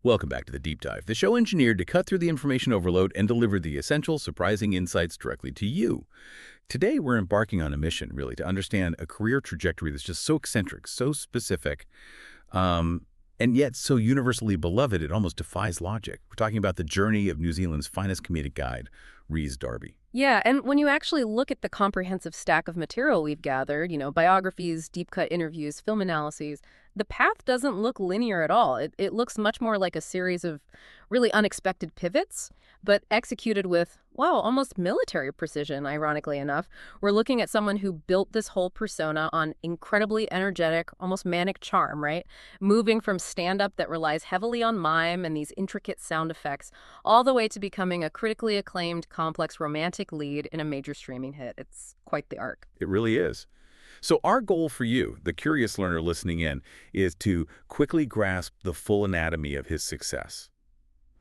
Welcome back to the Deep Dive, the show engineered to cut through the information overload and deliver the essential, surprising insights directly to you. Today, we're embarking on a mission, really, to understand a career trajectory that's just so eccentric, so specific, and yet so universally beloved it almost defies logic. We're talking about the journey of New Zealand's finest comedic guide, Rhys Darby. Yeah, and when you actually look at the comprehensive stack of material we've gathered, biographies, deep-cut interviews, film analyses, the path doesn't look linear at all. It looks much more like a series of really unexpected pivots, but executed with, wow, almost military precision, ironically enough. We're looking at someone who built this whole persona on incredibly energetic, almost manic charm, right? Moving from stand-up that relies heavily on mime and these intricate sound effects, all the way to becoming a critically acclaimed, complex romantic lead in a major streaming hit. It's quite the arc. It really is. So our goal for you, the curious learner listening in, is to quickly grasp the full anatomy of his success.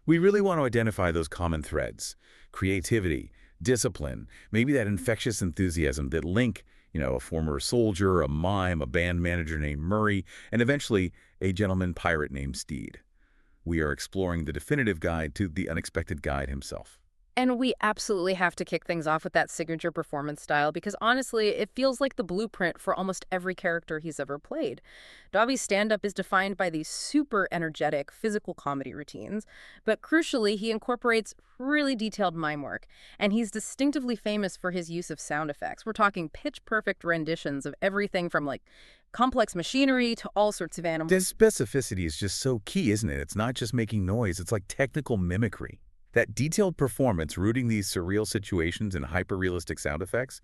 We really want to identify those common threads: creativity, discipline, maybe that infectious enthusiasm that link, a former soldier, a mime, a band manager named Murray, and eventually a gentleman pirate named Steed. We are exploring the definitive guide to the unexpected guide himself. And we absolutely have to kick things off with that signature performance style because honestly, it feels like the blueprint for almost every character he's ever played. Darby's stand-up is defined by these super energetic physical comedy routines, but crucially, he incorporates really detailed mime work, and he's distinctively famous for his use of sound effects. We're talking pitch-perfect renditions of everything from complex machinery to all sorts of animals. This specificity is just so key, isn't it? It's not just making noise, it's like technical mimicry. That detailed performance rooting these surreal situations in hyper-realistic sound effects,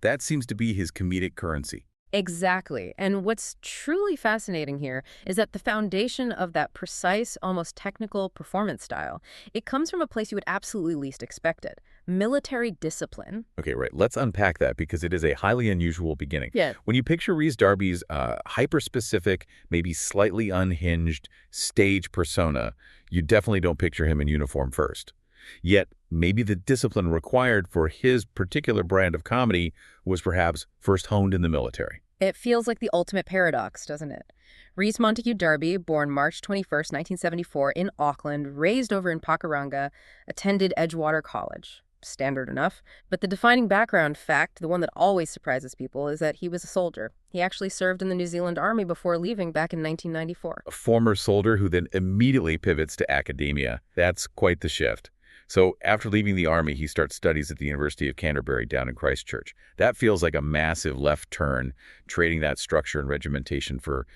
that seems to be his comedic currency. Exactly. And what's truly fascinating here is that the foundation of that precise, almost technical performance style, it comes from a place you would absolutely least expect it: military discipline. Okay, right. Let's unpack that because it is a highly unusual beginning. Yeah. When you picture Rhys Darby's hyper-specific, maybe slightly unhinged stage persona, you definitely don't picture him in uniform first. Yet, maybe the discipline required for his particular brand of comedy was perhaps first honed in the military. It feels like the ultimate paradox, doesn't it? Rhys Montague Darby, born March 21st, 1974, in Auckland, raised over in Pakuranga, attended Edgewater College. Standard enough. But the defining background fact, the one that always surprises people, is that he was a soldier. He actually served in the New Zealand Army before leaving back in 1994. A former soldier who then immediately pivots to academia. That's quite the shift. So after leaving the Army, he starts studies at the University of Canterbury down in Christchurch. That feels like a massive left turn, trading that structure and regimentation for,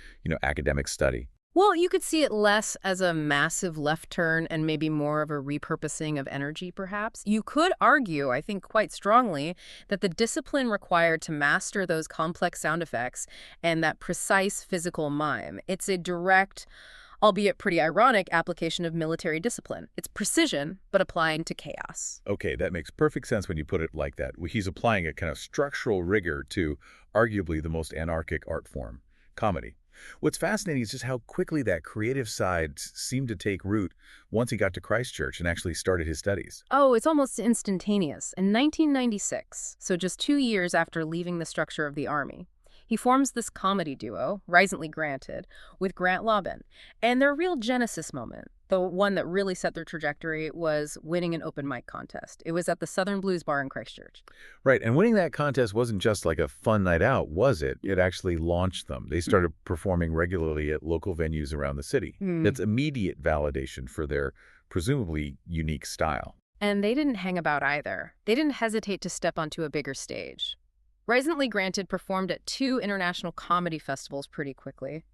academic study. Well, you could see it less as a massive left turn and maybe more of a repurposing of energy, perhaps. You could argue, I think quite strongly, that the discipline required to master those complex sound effects and that precise physical mime, it's a direct, albeit pretty ironic, application of military discipline. It's precision, but applying to chaos. Okay, that makes perfect sense when you put it like that. He's applying a kind of structural rigor to arguably the most anarchic art form, comedy. What's fascinating is just how quickly that creative side seemed to take root once he got to Christchurch and actually started his studies. Oh, it's almost instantaneous. In 1996, so just 2 years after leaving the structure of the Army, he forms this comedy duo, Risently Granted, with Grant Lobban. And their real genesis moment, the one that really set their trajectory, was winning an open mic contest. It was at the Southern Blues Bar in Christchurch. Right, and winning that contest wasn't just like a fun night out, was it? It actually launched them. They started performing regularly at local venues around the city. That's immediate validation for their presumably unique style. And they didn't hang about either. They didn't hesitate to step onto a bigger stage. Risently Granted performed at 2 international comedy festivals pretty quickly.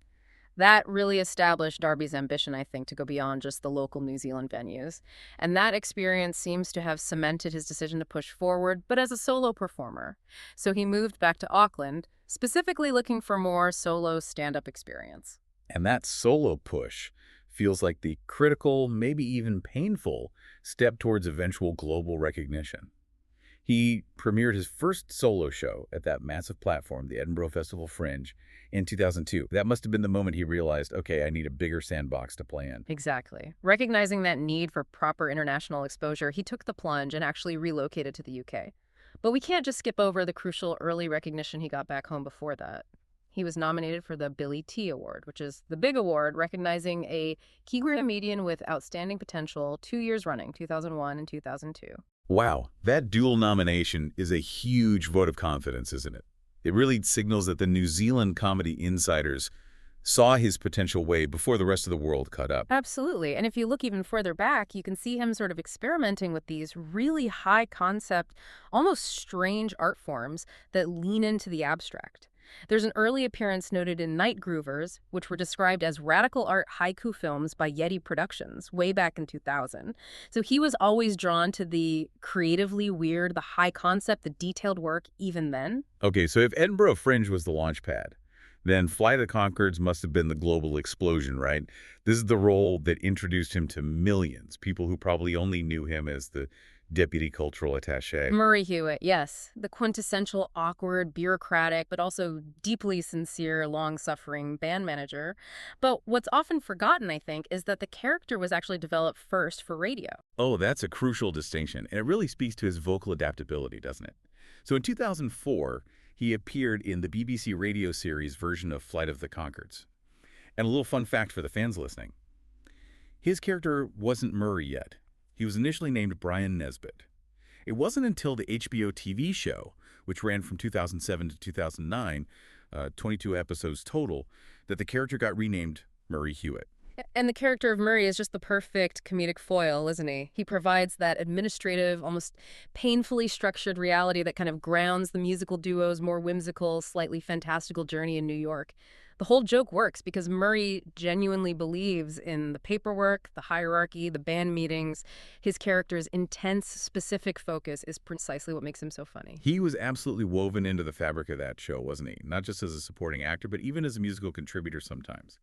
That really established Darby's ambition, I think, to go beyond just the local New Zealand venues. And that experience seems to have cemented his decision to push forward, but as a solo performer. So he moved back to Auckland, specifically looking for more solo stand-up experience. And that solo push feels like the critical, maybe even painful, step towards eventual global recognition. He premiered his first solo show at that massive platform, the Edinburgh Festival Fringe, in 2002. That must have been the moment he realized, okay, I need a bigger sandbox to play in. Exactly. Recognizing that need for proper international exposure, he took the plunge and actually relocated to the UK. But we can't just skip over the crucial early recognition he got back home before that. He He was nominated for the Billy T. Award, which is the big award recognizing a key comedian with outstanding potential 2 years running, 2001 and 2002. Wow, that dual nomination is a huge vote of confidence, isn't it? It really signals that the New Zealand comedy insiders saw his potential way before the rest of the world caught up. Absolutely. And if you look even further back, you can see him sort of experimenting with these really high concept, almost strange art forms that lean into the abstract. There's an early appearance noted in Night Groovers, which were described as radical art haiku films by Yeti Productions way back in 2000. So he was always drawn to the creatively weird, the high concept, the detailed work even then. Okay, so if Edinburgh Fringe was the launch pad, then Flight of the Conchords must have been the global explosion, right? This is the role that introduced him to millions, people who probably only knew him as the deputy cultural attaché. Murray Hewitt, yes. The quintessential awkward, bureaucratic, but also deeply sincere, long-suffering band manager. But what's often forgotten, I think, is that the character was actually developed first for radio. Oh, that's a crucial distinction, and it really speaks to his vocal adaptability, doesn't it? So in 2004, he appeared in the BBC radio series version of Flight of the Conchords. And a little fun fact for the fans listening. His character wasn't Murray yet. He was initially named Brian Nesbitt. It wasn't until the HBO TV show, which ran from 2007 to 2009, 22 episodes total, that the character got renamed Murray Hewitt. And the character of Murray is just the perfect comedic foil, isn't he? He provides that administrative, almost painfully structured reality that kind of grounds the musical duo's more whimsical, slightly fantastical journey in New York. The whole joke works because Murray genuinely believes in the paperwork, the hierarchy, the band meetings. His character's intense, specific focus is precisely what makes him so funny. He was absolutely woven into the fabric of that show, wasn't he? Not just as a supporting actor, but even as a musical contributor sometimes.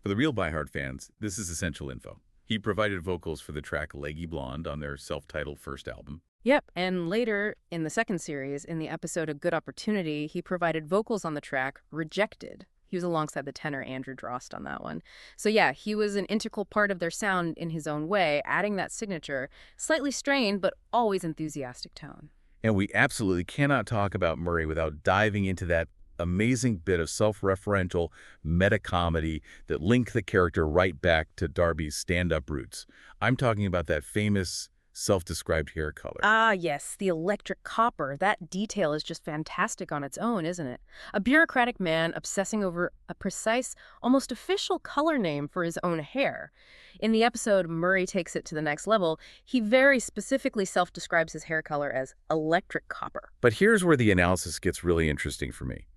For the real Die Hard fans, this is essential info. He provided vocals for the track Leggy Blonde on their self-titled first album. Yep, and later in the second series, in the episode A Good Opportunity, he provided vocals on the track Rejected. He was alongside the tenor Andrew Drost on that one. So yeah, he was an integral part of their sound in his own way, adding that signature, slightly strained but always enthusiastic tone. And we absolutely cannot talk about Murray without diving into that amazing bit of self-referential meta-comedy that linked the character right back to Darby's stand-up roots. I'm talking about that famous self-described hair color. Ah, yes, the electric copper. That detail is just fantastic on its own, isn't it? A bureaucratic man obsessing over a precise, almost official color name for his own hair. In the episode Murray Takes It to the Next Level, he very specifically self-describes his hair color as electric copper. But here's where the analysis gets really interesting for me.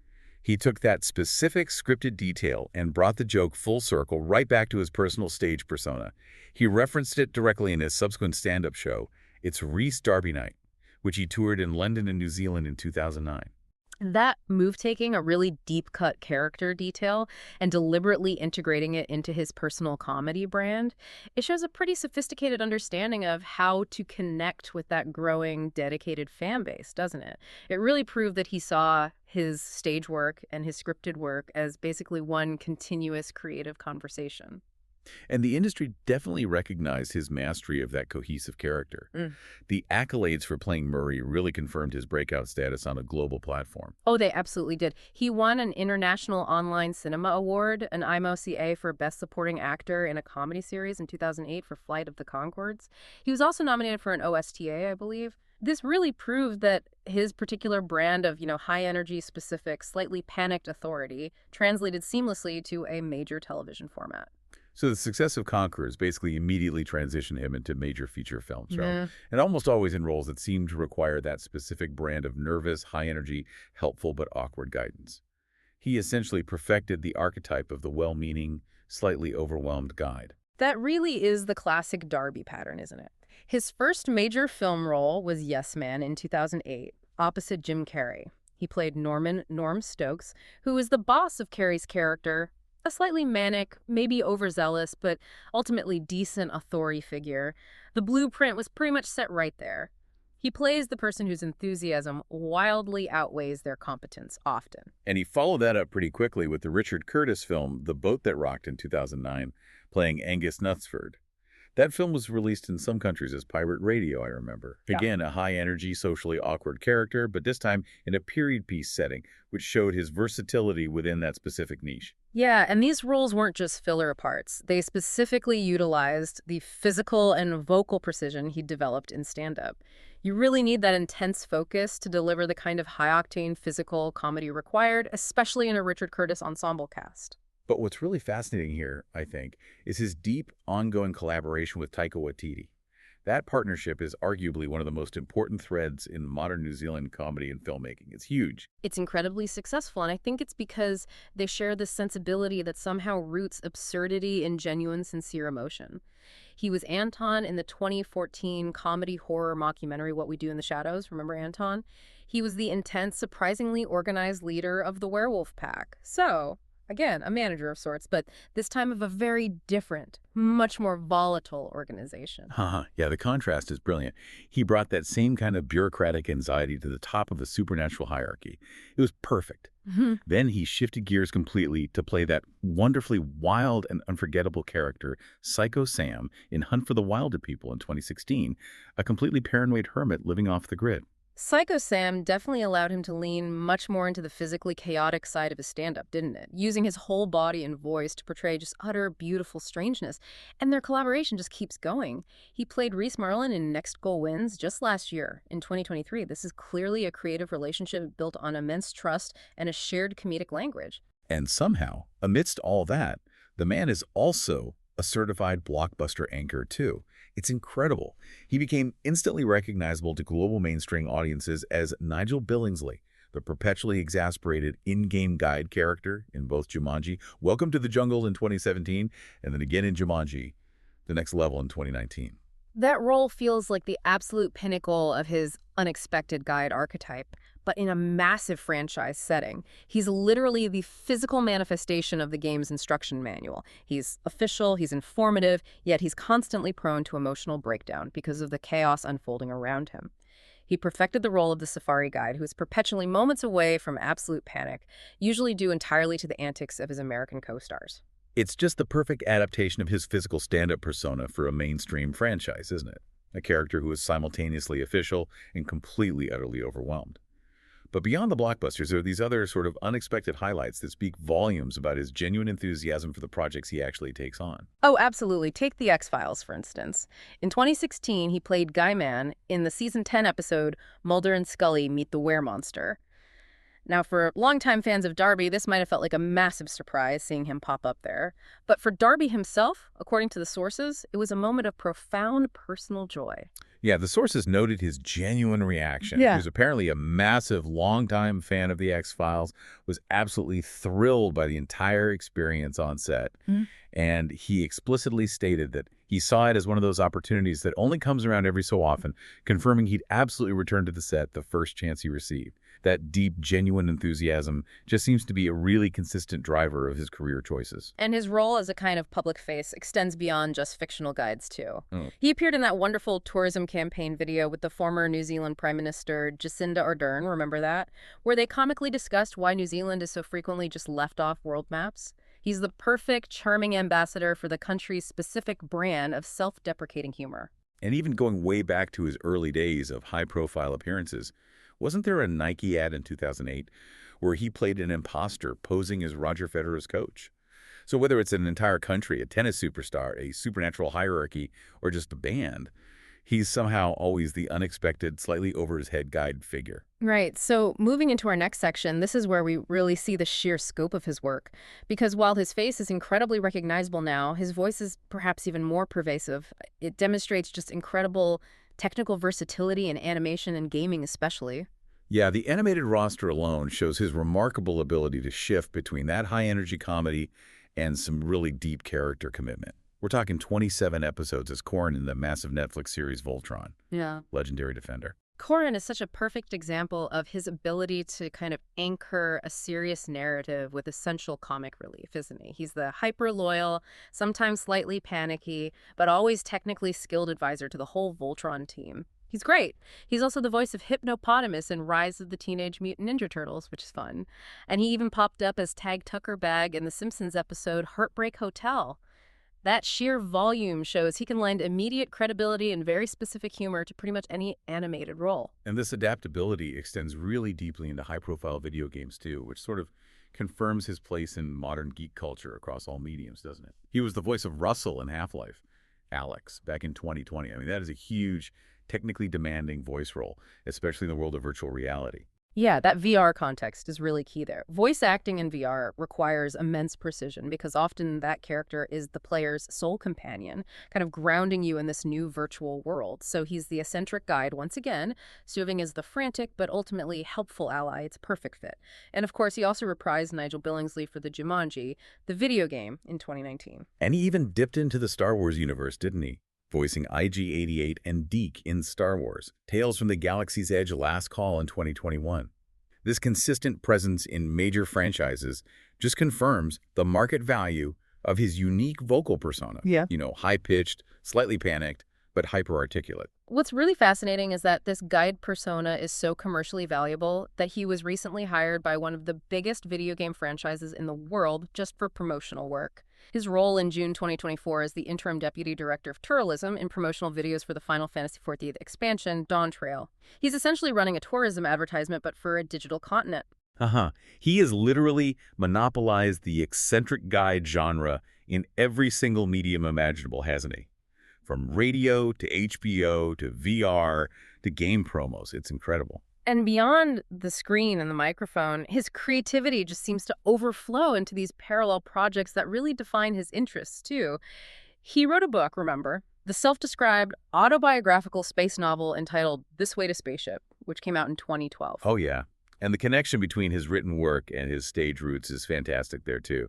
He took that specific scripted detail and brought the joke full circle right back to his personal stage persona. He referenced it directly in his subsequent stand-up show, It's Rhys Darby Night, which he toured in London and New Zealand in 2009. That move taking a really deep-cut character detail and deliberately integrating it into his personal comedy brand, it shows a pretty sophisticated understanding of how to connect with that growing, dedicated fan base, doesn't it? It really proved that he saw his stage work and his scripted work as basically one continuous creative conversation. And the industry definitely recognized his mastery of that cohesive character. The accolades for playing Murray really confirmed his breakout status on a global platform. Oh, they absolutely did. He won an International Online Cinema Award, an IMOCA for Best Supporting Actor in a Comedy Series in 2008 for Flight of the Conchords. He was also nominated for an OSTA, I believe. This really proved that his particular brand of, high-energy, specific, slightly panicked authority translated seamlessly to a major television format. So the success of Conquerors basically immediately transitioned him into major feature films, right? Yeah. And almost always in roles that seemed to require that specific brand of nervous, high-energy, helpful but awkward guidance. He essentially perfected the archetype of the well-meaning, slightly overwhelmed guide. That really is the classic Darby pattern, isn't it? His first major film role was Yes Man in 2008, opposite Jim Carrey. He played Norm Stokes, who is the boss of Carrey's character, a slightly manic, maybe overzealous, but ultimately decent authority figure. The blueprint was pretty much set right there. He plays the person whose enthusiasm wildly outweighs their competence, often. And he followed that up pretty quickly with the Richard Curtis film The Boat That Rocked in 2009, playing Angus Knutsford. That film was released in some countries as pirate radio, I remember. Yeah. Again, a high-energy, socially awkward character, but this time in a period piece setting, which showed his versatility within that specific niche. Yeah, and these roles weren't just filler parts. They specifically utilized the physical and vocal precision he developed in stand-up. You really need that intense focus to deliver the kind of high-octane physical comedy required, especially in a Richard Curtis ensemble cast. But what's really fascinating here, I think, is his deep, ongoing collaboration with Taika Waititi. That partnership is arguably one of the most important threads in modern New Zealand comedy and filmmaking. It's huge. It's incredibly successful, and I think it's because they share this sensibility that somehow roots absurdity in genuine, sincere emotion. He was Anton in the 2014 comedy horror mockumentary What We Do in the Shadows. Remember Anton? He was the intense, surprisingly organized leader of the werewolf pack. So, again, a manager of sorts, but this time of a very different, much more volatile organization. Yeah, the contrast is brilliant. He brought that same kind of bureaucratic anxiety to the top of a supernatural hierarchy. It was perfect. Then he shifted gears completely to play that wonderfully wild and unforgettable character, Psycho Sam, in Hunt for the Wilder People in 2016, a completely paranoid hermit living off the grid. Psycho Sam definitely allowed him to lean much more into the physically chaotic side of his stand-up, didn't it? Using his whole body and voice to portray just utter, beautiful strangeness. And their collaboration just keeps going. He played Rhys Merlin in Next Goal Wins just last year, in 2023. This is clearly a creative relationship built on immense trust and a shared comedic language. And somehow, amidst all that, the man is also a certified blockbuster anchor, too. It's incredible. He became instantly recognizable to global mainstream audiences as Nigel Billingsley, the perpetually exasperated in-game guide character in both Jumanji, Welcome to the Jungle in 2017, and then again in Jumanji, The Next Level in 2019. That role feels like the absolute pinnacle of his unexpected guide archetype, but in a massive franchise setting. He's literally the physical manifestation of the game's instruction manual. He's official, he's informative, yet he's constantly prone to emotional breakdown because of the chaos unfolding around him. He perfected the role of the safari guide who is perpetually moments away from absolute panic, usually due entirely to the antics of his American co-stars. It's just the perfect adaptation of his physical stand-up persona for a mainstream franchise, isn't it? A character who is simultaneously official and completely, utterly overwhelmed. But beyond the blockbusters, there are these other sort of unexpected highlights that speak volumes about his genuine enthusiasm for the projects he actually takes on. Oh, absolutely. Take The X-Files, for instance. In 2016, he played Guy Mann in the season 10 episode Mulder and Scully Meet the Weremonster. Now, for longtime fans of Darby, this might have felt like a massive surprise seeing him pop up there. But for Darby himself, according to the sources, it was a moment of profound personal joy. Yeah, the sources noted his genuine reaction. Yeah. He was apparently a massive, longtime fan of The X-Files, was absolutely thrilled by the entire experience on set. And he explicitly stated that he saw it as one of those opportunities that only comes around every so often, confirming he'd absolutely return to the set the first chance he received. That deep, genuine enthusiasm just seems to be a really consistent driver of his career choices. And his role as a kind of public face extends beyond just fictional guides, too. Oh. He appeared in that wonderful tourism campaign video with the former New Zealand Prime Minister Jacinda Ardern, remember that? Where they comically discussed why New Zealand is so frequently just left off world maps. He's the perfect, charming ambassador for the country's specific brand of self-deprecating humor. And even going way back to his early days of high-profile appearances, wasn't there a Nike ad in 2008 where he played an imposter posing as Roger Federer's coach? So whether it's an entire country, a tennis superstar, a supernatural hierarchy, or just a band, he's somehow always the unexpected, slightly over-his-head guide figure. Right. So moving into our next section, this is where we really see the sheer scope of his work. Because while his face is incredibly recognizable now, his voice is perhaps even more pervasive. It demonstrates just incredible technical versatility in animation and gaming especially. Yeah, the animated roster alone shows his remarkable ability to shift between that high-energy comedy and some really deep character commitment. We're talking 27 episodes as Corrin in the massive Netflix series Voltron. Yeah. Legendary Defender. Corrin is such a perfect example of his ability to kind of anchor a serious narrative with essential comic relief, isn't he? He's the hyper-loyal, sometimes slightly panicky, but always technically skilled advisor to the whole Voltron team. He's great. He's also the voice of Hypnopotamus in Rise of the Teenage Mutant Ninja Turtles, which is fun. And he even popped up as Tag Tucker Bag in the Simpsons episode Heartbreak Hotel. That sheer volume shows he can lend immediate credibility and very specific humor to pretty much any animated role. And this adaptability extends really deeply into high-profile video games, too, which sort of confirms his place in modern geek culture across all mediums, doesn't it? He was the voice of Russell in Half-Life, Alex, back in 2020. I mean, that is a huge, technically demanding voice role, especially in the world of virtual reality. Yeah, that VR context is really key there. Voice acting in VR requires immense precision because often that character is the player's sole companion, kind of grounding you in this new virtual world. So he's the eccentric guide once again, serving as the frantic but ultimately helpful ally. It's a perfect fit. And of course, he also reprised Nigel Billingsley for the Jumanji, the video game, in 2019. And he even dipped into the Star Wars universe, didn't he? Voicing IG-88 and Deke in Star Wars, Tales from the Galaxy's Edge Last Call in 2021. This consistent presence in major franchises just confirms the market value of his unique vocal persona. Yeah. You know, high-pitched, slightly panicked, but hyper-articulate. What's really fascinating is that this guide persona is so commercially valuable that he was recently hired by one of the biggest video game franchises in the world just for promotional work. His role in June 2024 as the interim deputy director of tourism in promotional videos for the Final Fantasy XIV expansion, Dawn Trail. He's essentially running a tourism advertisement, but for a digital continent. He has literally monopolized the eccentric guide genre in every single medium imaginable, hasn't he? From radio to HBO to VR to game promos. It's incredible. And beyond the screen and the microphone, his creativity just seems to overflow into these parallel projects that really define his interests, too. He wrote a book, remember, the self-described autobiographical space novel entitled This Way to Spaceship, which came out in 2012. Oh, yeah. And the connection between his written work and his stage roots is fantastic there, too.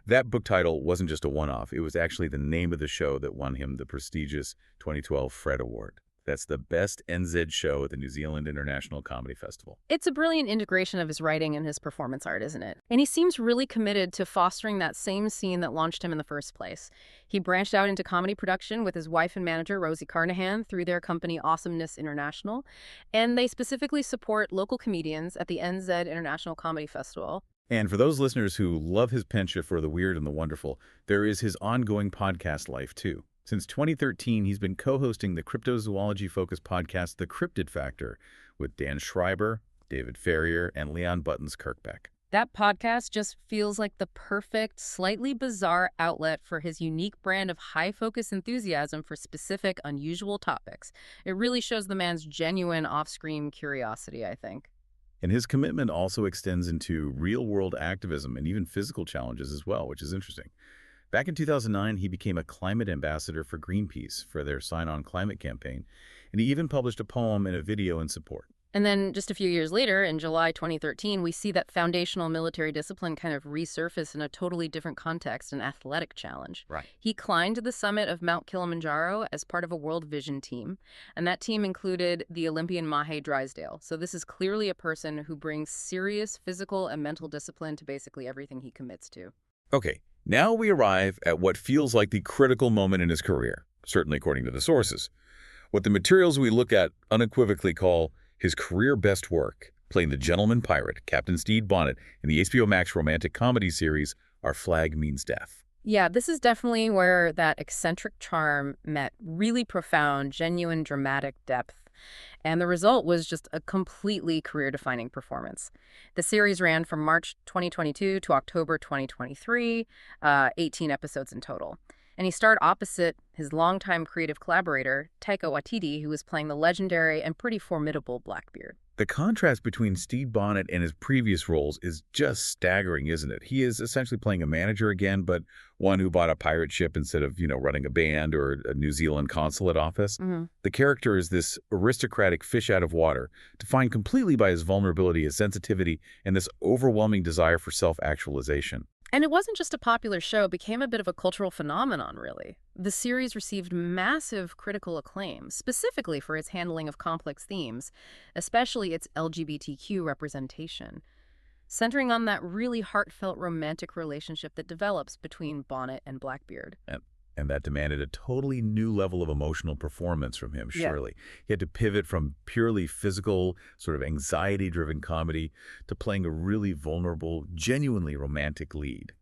That book title wasn't just a one-off. It was actually the name of the show that won him the prestigious 2012 Fred Award. That's the best NZ show at the New Zealand International Comedy Festival. It's a brilliant integration of his writing and his performance art, isn't it? And he seems really committed to fostering that same scene that launched him in the first place. He branched out into comedy production with his wife and manager, Rosie Carnahan, through their company Awesomeness International. And they specifically support local comedians at the NZ International Comedy Festival. And for those listeners who love his penchant for the weird and the wonderful, there is his ongoing podcast life, too. Since 2013, he's been co-hosting the cryptozoology-focused podcast The Cryptid Factor with Dan Schreiber, David Ferrier, and Leon Buttons-Kirkbeck. That podcast just feels like the perfect, slightly bizarre outlet for his unique brand of high-focus enthusiasm for specific, unusual topics. It really shows the man's genuine off-screen curiosity, I think. And his commitment also extends into real-world activism and even physical challenges as well, which is interesting. Back in 2009, he became a climate ambassador for Greenpeace for their Sign On Climate campaign, and he even published a poem and a video in support. And then just a few years later, in July 2013, we see that foundational military discipline kind of resurface in a totally different context, an athletic challenge. Right. He climbed the summit of Mount Kilimanjaro as part of a World Vision team, and that team included the Olympian Mahe Drysdale. So this is clearly a person who brings serious physical and mental discipline to basically everything he commits to. Okay, now we arrive at what feels like the critical moment in his career, certainly according to the sources. What the materials we look at unequivocally call his career best work, playing the gentleman pirate, Captain Stede Bonnet, in the HBO Max romantic comedy series Our Flag Means Death. Yeah, this is definitely where that eccentric charm met really profound, genuine, dramatic depth. And the result was just a completely career-defining performance. The series ran from March 2022 to October 2023, 18 episodes in total. And he starred opposite his longtime creative collaborator, Taika Waititi, who was playing the legendary and pretty formidable Blackbeard. The contrast between Stede Bonnet and his previous roles is just staggering, isn't it? He is essentially playing a manager again, but one who bought a pirate ship instead of, running a band or a New Zealand consulate office. Mm-hmm. The character is this aristocratic fish out of water, defined completely by his vulnerability, his sensitivity, and this overwhelming desire for self-actualization. And it wasn't just a popular show, it became a bit of a cultural phenomenon, really. The series received massive critical acclaim, specifically for its handling of complex themes, especially its LGBTQ representation, centering on that really heartfelt romantic relationship that develops between Bonnet and Blackbeard. And that demanded a totally new level of emotional performance from him, surely. Yeah. He had to pivot from purely physical, sort of anxiety-driven comedy to playing a really vulnerable, genuinely romantic lead.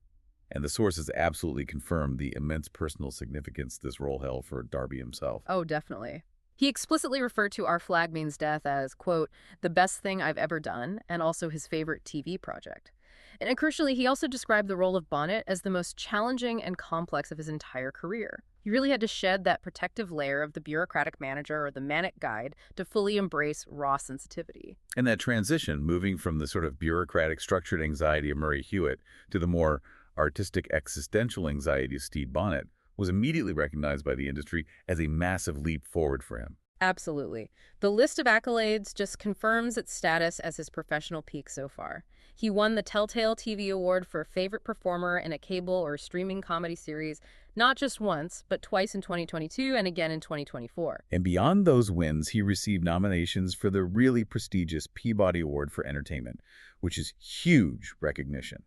And the sources absolutely confirm the immense personal significance this role held for Darby himself. Oh, definitely. He explicitly referred to Our Flag Means Death as, quote, the best thing I've ever done, and also his favorite TV project. And crucially, he also described the role of Bonnet as the most challenging and complex of his entire career. He really had to shed that protective layer of the bureaucratic manager or the manic guide to fully embrace raw sensitivity. And that transition, moving from the sort of bureaucratic, structured anxiety of Murray Hewitt to the more artistic, existential anxiety of Stede Bonnet, was immediately recognized by the industry as a massive leap forward for him. Absolutely. The list of accolades just confirms its status as his professional peak so far. He won the Telltale TV Award for Favorite Performer in a Cable or Streaming Comedy Series, not just once, but twice in 2022 and again in 2024. And beyond those wins, he received nominations for the really prestigious Peabody Award for Entertainment, which is huge recognition,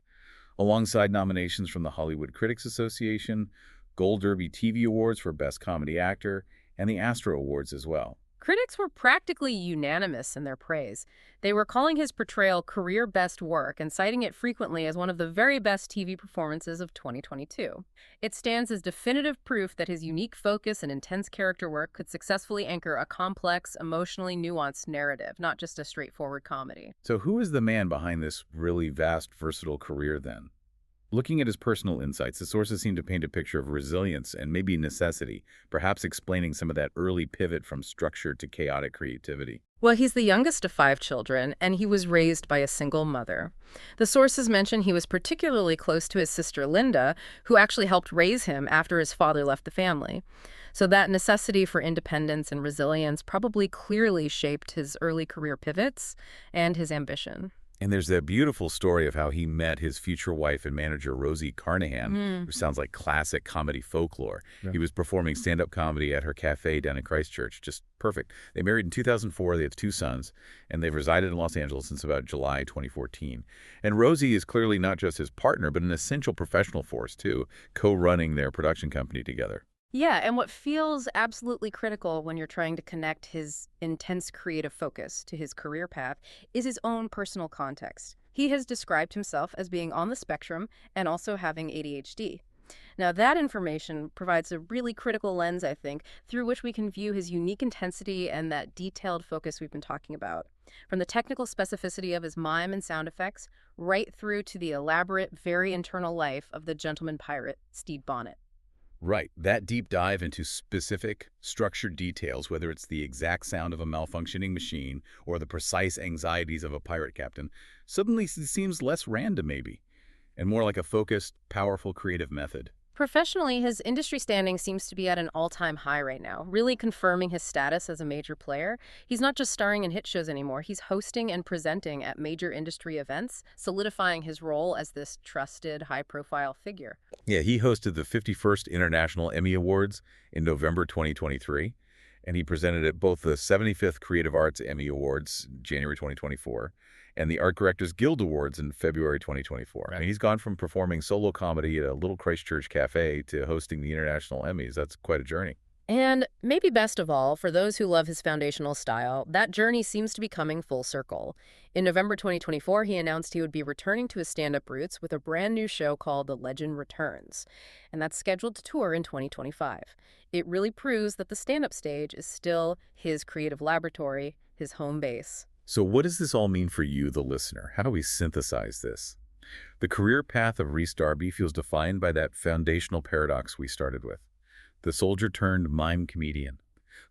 alongside nominations from the Hollywood Critics Association, Gold Derby TV Awards for Best Comedy Actor, and the Astro Awards as well. Critics were practically unanimous in their praise. They were calling his portrayal career best work and citing it frequently as one of the very best TV performances of 2022. It stands as definitive proof that his unique focus and intense character work could successfully anchor a complex, emotionally nuanced narrative, not just a straightforward comedy. So who is the man behind this really vast, versatile career then? Looking at his personal insights, the sources seem to paint a picture of resilience and maybe necessity, perhaps explaining some of that early pivot from structure to chaotic creativity. Well, he's the youngest of 5 children, and he was raised by a single mother. The sources mention he was particularly close to his sister Linda, who actually helped raise him after his father left the family. So that necessity for independence and resilience probably clearly shaped his early career pivots and his ambition. And there's that beautiful story of how he met his future wife and manager, Rosie Carnahan, which sounds like classic comedy folklore. Yeah. He was performing stand-up comedy at her cafe down in Christchurch. Just perfect. They married in 2004. They have 2 sons, and they've resided in Los Angeles since about July 2014. And Rosie is clearly not just his partner, but an essential professional force, too, co-running their production company together. Yeah, and what feels absolutely critical when you're trying to connect his intense creative focus to his career path is his own personal context. He has described himself as being on the spectrum and also having ADHD. Now, that information provides a really critical lens, I think, through which we can view his unique intensity and that detailed focus we've been talking about. From the technical specificity of his mime and sound effects, right through to the elaborate, very internal life of the gentleman pirate, Stede Bonnet. Right. That deep dive into specific, structured details, whether it's the exact sound of a malfunctioning machine or the precise anxieties of a pirate captain, suddenly seems less random maybe, and more like a focused, powerful creative method. Professionally, his industry standing seems to be at an all-time high right now, really confirming his status as a major player. He's not just starring in hit shows anymore, he's hosting and presenting at major industry events, solidifying his role as this trusted, high-profile figure. Yeah, he hosted the 51st International Emmy Awards in November 2023, and he presented at both the 75th Creative Arts Emmy Awards, January 2024, and the Art Directors Guild Awards in February 2024. Right. I mean, he's gone from performing solo comedy at a little Christchurch cafe to hosting the International Emmys. That's quite a journey. And maybe best of all, for those who love his foundational style, that journey seems to be coming full circle. In November 2024, he announced he would be returning to his stand-up roots with a brand new show called The Legend Returns, and that's scheduled to tour in 2025. It really proves that the stand-up stage is still his creative laboratory, his home base. So what does this all mean for you, the listener? How do we synthesize this? The career path of Rhys Darby feels defined by that foundational paradox we started with. The soldier-turned-mime comedian,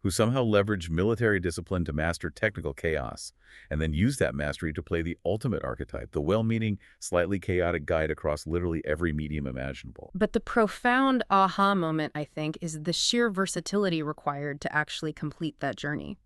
who somehow leveraged military discipline to master technical chaos, and then used that mastery to play the ultimate archetype, the well-meaning, slightly chaotic guide across literally every medium imaginable. But the profound aha moment, I think, is the sheer versatility required to actually complete that journey.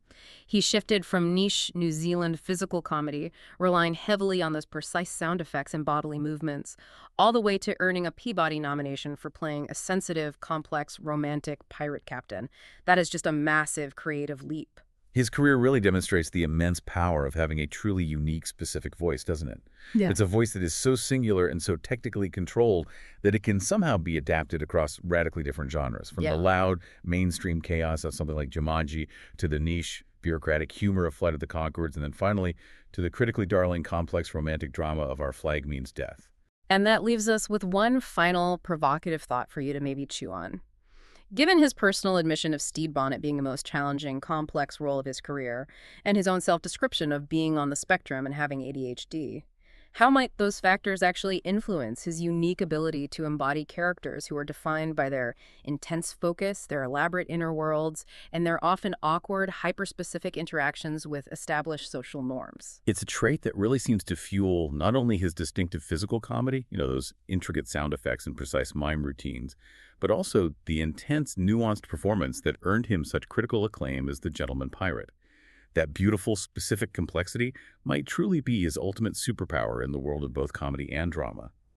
He shifted from niche New Zealand physical comedy, relying heavily on those precise sound effects and bodily movements, all the way to earning a Peabody nomination for playing a sensitive, complex, romantic pirate captain. That is just a massive creative leap. His career really demonstrates the immense power of having a truly unique, specific voice, doesn't it? Yeah. It's a voice that is so singular and so technically controlled that it can somehow be adapted across radically different genres, from the loud, mainstream chaos of something like Jumanji to the niche, bureaucratic humor of Flight of the Conchords, and then finally to the critically darling, complex romantic drama of Our Flag Means Death. And that leaves us with one final provocative thought for you to maybe chew on. Given his personal admission of Stede Bonnet being the most challenging, complex role of his career, and his own self-description of being on the spectrum and having ADHD, how might those factors actually influence his unique ability to embody characters who are defined by their intense focus, their elaborate inner worlds, and their often awkward, hyper-specific interactions with established social norms? It's a trait that really seems to fuel not only his distinctive physical comedy, those intricate sound effects and precise mime routines, but also the intense, nuanced performance that earned him such critical acclaim as the Gentleman Pirate. That beautiful, specific complexity might truly be his ultimate superpower in the world of both comedy and drama.